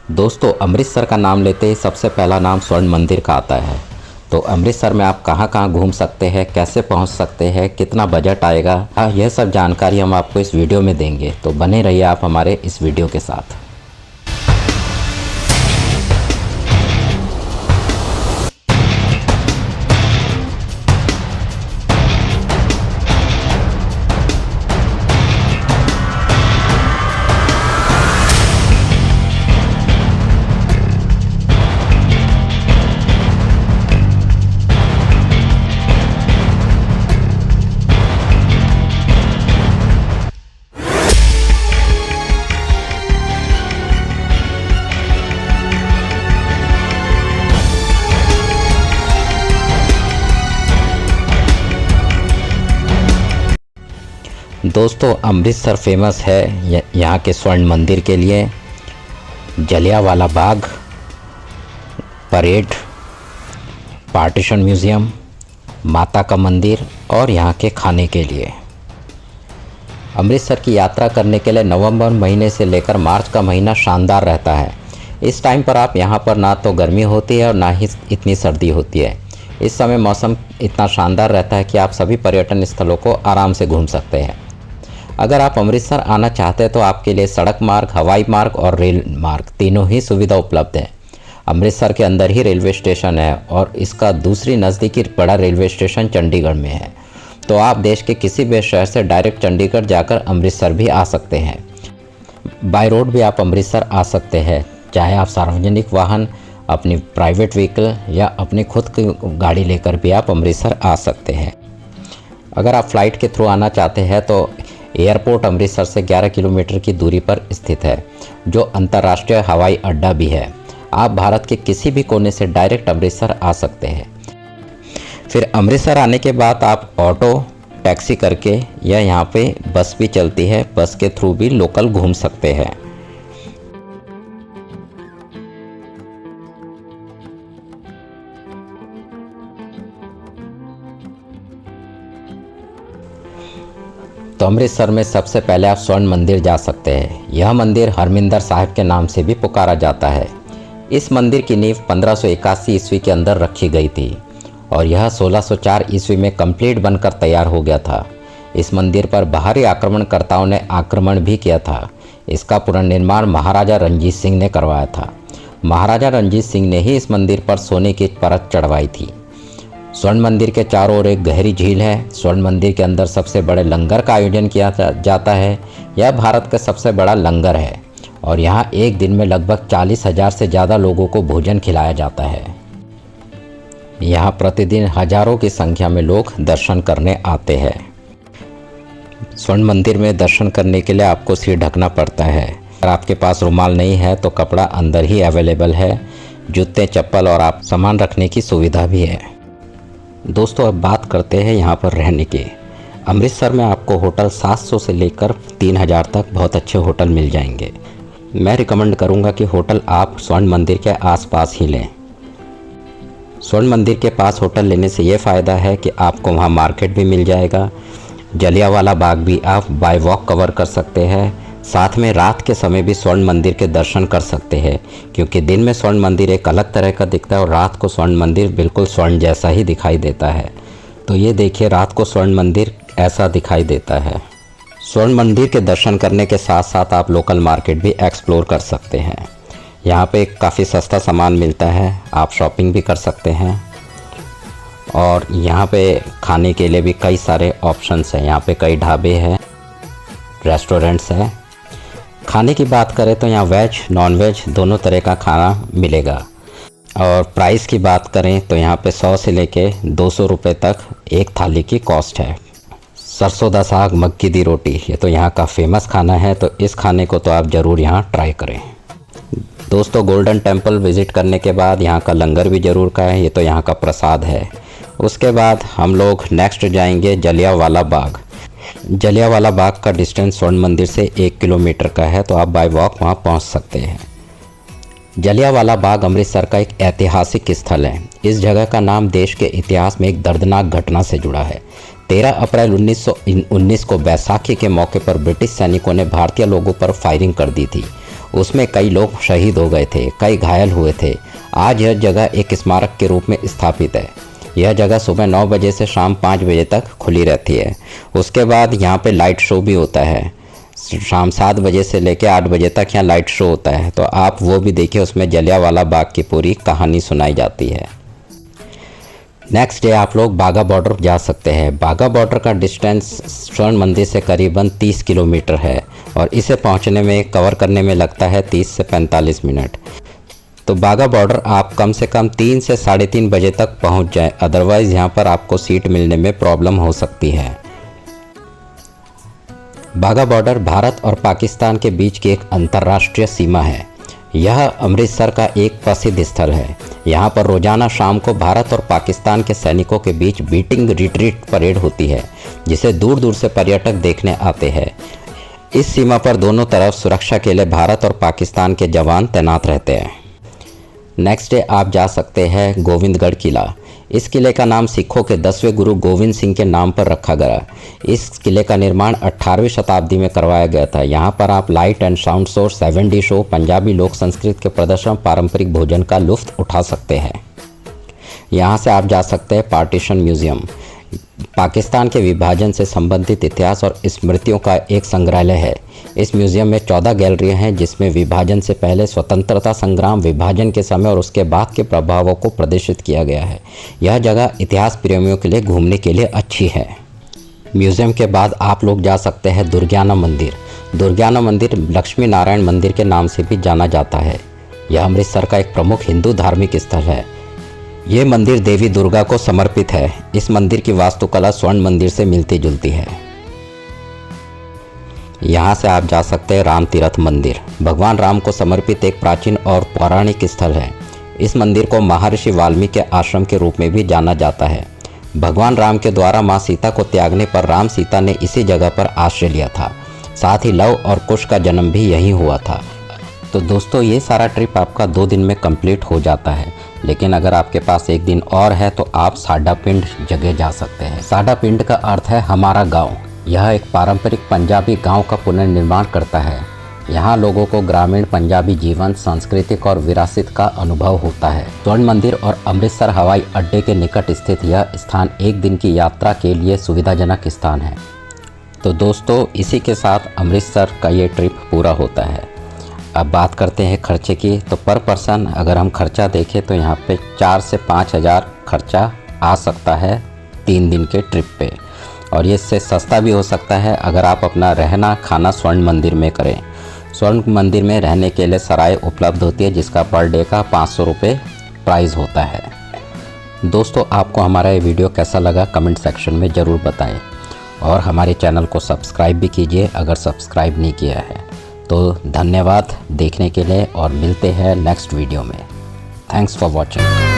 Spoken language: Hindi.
दोस्तों, अमृतसर का नाम लेते ही सबसे पहला नाम स्वर्ण मंदिर का आता है। तो अमृतसर में आप कहाँ कहाँ घूम सकते हैं, कैसे पहुँच सकते हैं, कितना बजट आएगा, यह सब जानकारी हम आपको इस वीडियो में देंगे। तो बने रहिए आप हमारे इस वीडियो के साथ। दोस्तों, अमृतसर फेमस है यहाँ के स्वर्ण मंदिर के लिए, Jallianwala Bagh, parade, partition museum, माता का मंदिर और यहाँ के खाने के लिए। अमृतसर की यात्रा करने के लिए नवंबर महीने से लेकर मार्च का महीना शानदार रहता है। इस टाइम पर आप यहाँ पर ना तो गर्मी होती है और ना ही इतनी सर्दी होती है। इस समय मौसम इतना शानदार रहता है कि आप सभी पर्यटन स्थलों को आराम से घूम सकते हैं। अगर आप अमृतसर आना चाहते हैं तो आपके लिए सड़क मार्ग, हवाई मार्ग और रेल मार्ग तीनों ही सुविधा उपलब्ध है। अमृतसर के अंदर ही रेलवे स्टेशन है और इसका दूसरी नज़दीकी बड़ा रेलवे स्टेशन चंडीगढ़ में है। तो आप देश के किसी भी शहर से डायरेक्ट चंडीगढ़ जाकर अमृतसर भी आ सकते हैं। बाय रोड भी आप अमृतसर आ सकते हैं, चाहे आप सार्वजनिक वाहन, अपनी प्राइवेट व्हीकल या अपनी खुद की गाड़ी लेकर भी आप अमृतसर आ सकते हैं। अगर आप फ्लाइट के थ्रू आना चाहते हैं तो एयरपोर्ट अमृतसर से 11 किलोमीटर की दूरी पर स्थित है, जो अंतर्राष्ट्रीय हवाई अड्डा भी है। आप भारत के किसी भी कोने से डायरेक्ट अमृतसर आ सकते हैं। फिर अमृतसर आने के बाद आप ऑटो, टैक्सी करके या यहाँ पे बस भी चलती है, बस के थ्रू भी लोकल घूम सकते हैं। तो अमृतसर में सबसे पहले आप स्वर्ण मंदिर जा सकते हैं। यह मंदिर हरमिंदर साहिब के नाम से भी पुकारा जाता है। इस मंदिर की नींव 1581 ईस्वी के अंदर रखी गई थी और यह 1604 ईस्वी में कंप्लीट बनकर तैयार हो गया था। इस मंदिर पर बाहरी आक्रमणकर्ताओं ने आक्रमण भी किया था। इसका पुनर्निर्माण महाराजा रणजीत सिंह ने करवाया था। महाराजा रणजीत सिंह ने ही इस मंदिर पर सोने की परत चढ़वाई थी। स्वर्ण मंदिर के चारों ओर एक गहरी झील है। स्वर्ण मंदिर के अंदर सबसे बड़े लंगर का आयोजन किया जाता है। यह भारत का सबसे बड़ा लंगर है और यहाँ एक दिन में लगभग 40,000 से ज़्यादा लोगों को भोजन खिलाया जाता है। यहाँ प्रतिदिन हजारों की संख्या में लोग दर्शन करने आते हैं। स्वर्ण मंदिर में दर्शन करने के लिए आपको सिर ढकना पड़ता है। अगर आपके पास रुमाल नहीं है तो कपड़ा अंदर ही अवेलेबल है। जूते, चप्पल और आप सामान रखने की सुविधा भी है। दोस्तों, अब बात करते हैं यहाँ पर रहने की। अमृतसर में आपको होटल 700 से लेकर 3000 तक बहुत अच्छे होटल मिल जाएंगे। मैं रिकमेंड करूँगा कि होटल आप स्वर्ण मंदिर के आसपास ही लें। स्वर्ण मंदिर के पास होटल लेने से ये फ़ायदा है कि आपको वहाँ मार्केट भी मिल जाएगा। जलियांवाला बाग भी आप बाय वॉक कवर कर सकते हैं। साथ में रात के समय भी स्वर्ण मंदिर के दर्शन कर सकते हैं, क्योंकि दिन में स्वर्ण मंदिर एक अलग तरह का दिखता है और रात को स्वर्ण मंदिर बिल्कुल स्वर्ण जैसा ही दिखाई देता है। तो ये देखिए, रात को स्वर्ण मंदिर ऐसा दिखाई देता है। स्वर्ण मंदिर के दर्शन करने के साथ साथ आप लोकल मार्केट भी एक्सप्लोर कर सकते हैं। यहाँ पे काफ़ी सस्ता सामान मिलता है, आप शॉपिंग भी कर सकते हैं। और यहाँ पे खाने के लिए भी कई सारे ऑप्शंस हैं। यहाँ पे कई ढाबे हैं, रेस्टोरेंट्स हैं। खाने की बात करें तो यहाँ वेज, नॉन वेज दोनों तरह का खाना मिलेगा। और प्राइस की बात करें तो यहाँ पे 100 से लेके 200 रुपये तक एक थाली की कॉस्ट है। सरसों दा साग, मक्की दी रोटी, ये तो यहाँ का फेमस खाना है। तो इस खाने को तो आप ज़रूर यहाँ ट्राई करें। दोस्तों, गोल्डन टेम्पल विज़िट करने के बाद यहाँ का लंगर भी ज़रूर खाएं, ये तो यहाँ का प्रसाद है। उसके बाद हम लोग नेक्स्ट जाएंगे जलियांवाला बाग। जलियांवाला बाग का डिस्टेंस स्वर्ण मंदिर से 1 किलोमीटर का है, तो आप बाय वॉक वहाँ पहुँच सकते हैं। जलियांवाला बाग अमृतसर का एक ऐतिहासिक स्थल है। इस जगह का नाम देश के इतिहास में एक दर्दनाक घटना से जुड़ा है। 13 अप्रैल 1919 को बैसाखी के मौके पर ब्रिटिश सैनिकों ने भारतीय लोगों पर फायरिंग कर दी थी। उसमें कई लोग शहीद हो गए थे, कई घायल हुए थे। आज यह जगह एक स्मारक के रूप में स्थापित है। यह जगह सुबह 9 बजे से शाम 5 बजे तक खुली रहती है। उसके बाद यहाँ पे लाइट शो भी होता है। शाम 7 बजे से लेकर 8 बजे तक यहाँ लाइट शो होता है, तो आप वो भी देखिए। उसमें जलियांवाला बाग की पूरी कहानी सुनाई जाती है। नेक्स्ट डे आप लोग बाघा बॉर्डर जा सकते हैं। बाघा बॉर्डर का डिस्टेंस स्वर्ण मंदिर से करीबन 30 किलोमीटर है और इसे पहुंचने में, कवर करने में लगता है 30 से 45 मिनट। तो बाघा बॉर्डर आप कम से कम 3 से 3:30 बजे तक पहुंच जाएं, अदरवाइज़ यहाँ पर आपको सीट मिलने में प्रॉब्लम हो सकती है। बाघा बॉर्डर भारत और पाकिस्तान के बीच की एक अंतर्राष्ट्रीय सीमा है। यह अमृतसर का एक प्रसिद्ध स्थल है। यहाँ पर रोजाना शाम को भारत और पाकिस्तान के सैनिकों के बीच बीटिंग रिट्रीट परेड होती है, जिसे दूर दूर से पर्यटक देखने आते हैं। इस सीमा पर दोनों तरफ सुरक्षा के लिए भारत और पाकिस्तान के जवान तैनात रहते हैं। नेक्स्ट डे आप जा सकते हैं गोविंदगढ़ किला। इस किले का नाम सिखों के 10वें गुरु गोविंद सिंह के नाम पर रखा गया। इस किले का निर्माण 18वीं शताब्दी में करवाया गया था। यहाँ पर आप light and sound show, 7D show, Punjabi लोक संस्कृत के प्रदर्शन, पारंपरिक भोजन का लुत्फ उठा सकते हैं। यहाँ से आप जा सकते हैं पार्टीशन म्यूजियम। पाकिस्तान के विभाजन से संबंधित इतिहास और स्मृतियों का एक संग्रहालय है। इस म्यूजियम में 14 गैलरियाँ हैं, जिसमें विभाजन से पहले स्वतंत्रता संग्राम, विभाजन के समय और उसके बाद के प्रभावों को प्रदर्शित किया गया है। यह जगह इतिहास प्रेमियों के लिए घूमने के लिए अच्छी है। म्यूजियम के बाद आप लोग जा सकते हैं दुर्गाना मंदिर। दुर्गाना मंदिर लक्ष्मी नारायण मंदिर के नाम से भी जाना जाता है। यह अमृतसर का एक प्रमुख हिंदू धार्मिक स्थल है। ये मंदिर देवी दुर्गा को समर्पित है। इस मंदिर की वास्तुकला स्वर्ण मंदिर से मिलती जुलती है। यहाँ से आप जा सकते हैं राम तीर्थ मंदिर। भगवान राम को समर्पित एक प्राचीन और पौराणिक स्थल है। इस मंदिर को महर्षि वाल्मीकि आश्रम के रूप में भी जाना जाता है। भगवान राम के द्वारा माँ सीता को त्यागने पर राम सीता ने इसी जगह पर आश्रय लिया था। साथ ही लव और कुश का जन्म भी यहीं हुआ था। तो दोस्तों, ये सारा ट्रिप आपका 2 दिन में कंप्लीट हो जाता है। लेकिन अगर आपके पास 1 दिन और है तो आप साडा पिंड जगह जा सकते हैं। साडा पिंड का अर्थ है हमारा गांव। यह एक पारंपरिक पंजाबी गांव का पुनर्निर्माण करता है। यहाँ लोगों को ग्रामीण पंजाबी जीवन, सांस्कृतिक और विरासत का अनुभव होता है। स्वर्ण मंदिर और अमृतसर हवाई अड्डे के निकट स्थित यह स्थान 1 दिन की यात्रा के लिए सुविधाजनक स्थान है। तो दोस्तों, इसी के साथ अमृतसर का ये ट्रिप पूरा होता है। अब बात करते हैं खर्चे की। तो पर पर्सन अगर हम खर्चा देखें तो यहाँ पे 4 से 5 हज़ार खर्चा आ सकता है 3 दिन के ट्रिप पे। और ये इससे सस्ता भी हो सकता है अगर आप अपना रहना खाना स्वर्ण मंदिर में करें। स्वर्ण मंदिर में रहने के लिए सराय उपलब्ध होती है, जिसका पर डे का 500 रुपये प्राइस होता है। दोस्तों, आपको हमारा ये वीडियो कैसा लगा कमेंट सेक्शन में ज़रूर बताएं और हमारे चैनल को सब्सक्राइब भी कीजिए अगर सब्सक्राइब नहीं किया है। तो धन्यवाद देखने के लिए और मिलते हैं नेक्स्ट वीडियो में। Thanks for watching.